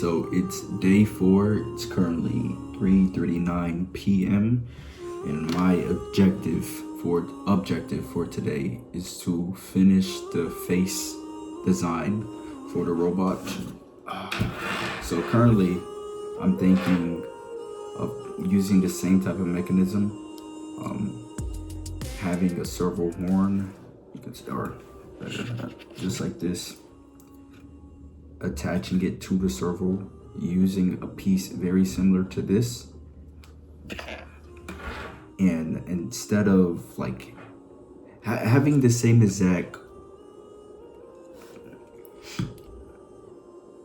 So it's day 4. It's currently 3:39 p.m. and my objective for today is to finish the face design for the robot. So currently I'm thinking of using the same type of mechanism, having a servo horn. You can start just like this, attaching it to the servo using a piece very similar to this, and instead of like having the same exact,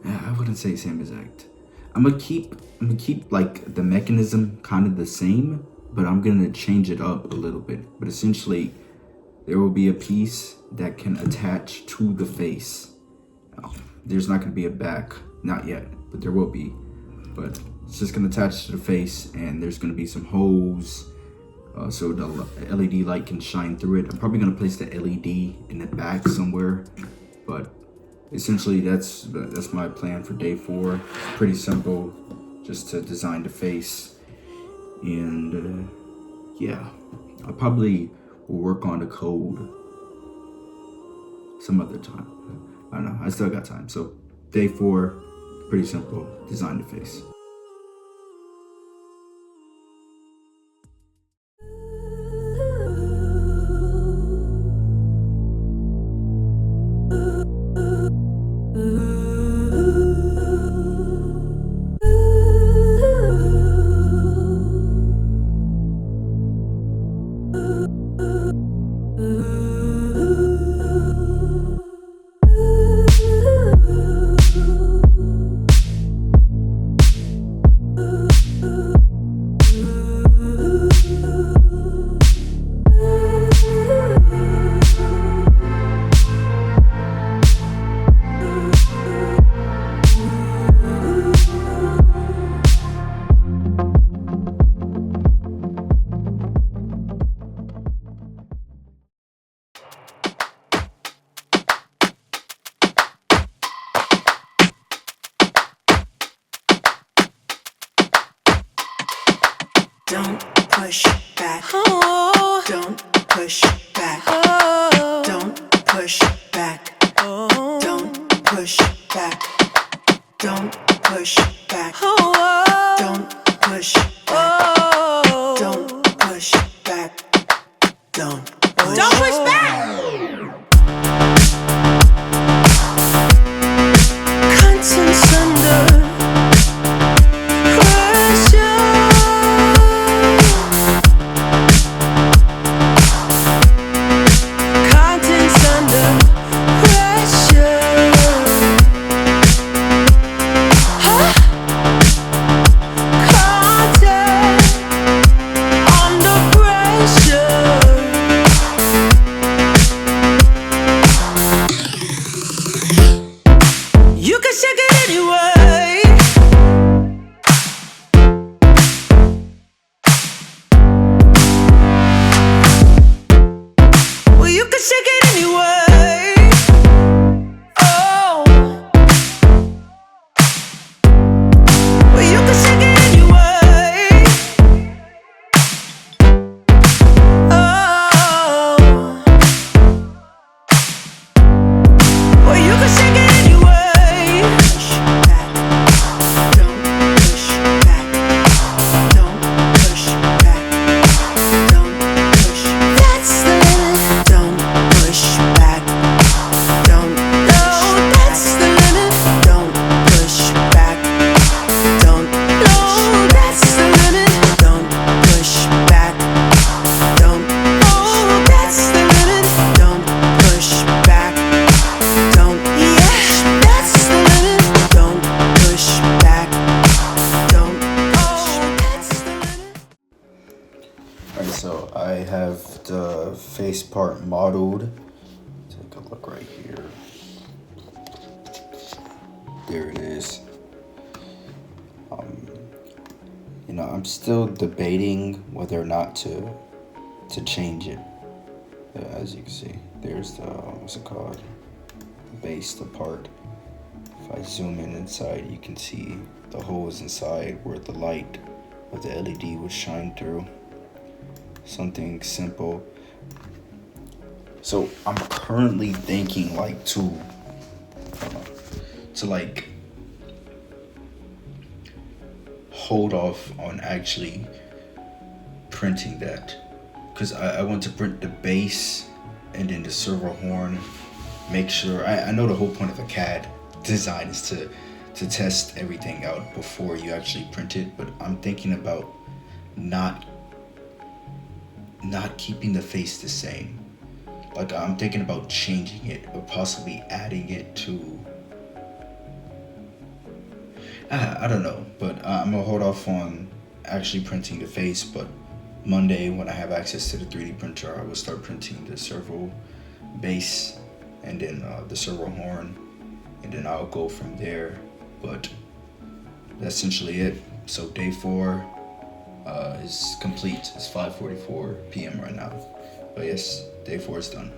I wouldn't say same exact, I'm gonna keep like the mechanism kind of the same, but I'm gonna change it up a little bit. But essentially there will be a piece that can attach to the face. There's not going to be a back, not yet, but there will be. But it's just going to attach to the face, and there's going to be some holes so the LED light can shine through it. I'm probably going to place the LED in the back somewhere, but essentially that's my plan for day 4. It's pretty simple, just to design the face, and yeah, I probably will work on the code some other time. I don't know, I still got time. So day 4, pretty simple, design the face. Don't push back. Oh. Don't push back. Oh. Don't push back. Oh. Don't push back. Don't push back. Oh. Don't push back. Oh. Don't push back. Don't push back. Contents under So I have the face part modeled. Take a look right here. There it is. I'm still debating whether or not to change it. As you can see, there's the what's it called? Base, the part, If I zoom in inside, you can see the holes inside where the light of the LED would shine through. Something simple. So I'm currently thinking like to like hold off on actually printing that, because I want to print the base and then the servo horn. Make sure I know the whole point of a CAD design is to test everything out before you actually print it, but I'm thinking about not keeping the face the same. Like, I'm thinking about changing it or possibly adding it to I don't know, but I'm gonna hold off on actually printing the face. But Monday, when I have access to the 3D printer, I will start printing the servo base and then the servo horn, and then I'll go from there. But that's essentially it. So day 4 is complete. It's 5:44 p.m. right now. But yes, day 4 is done.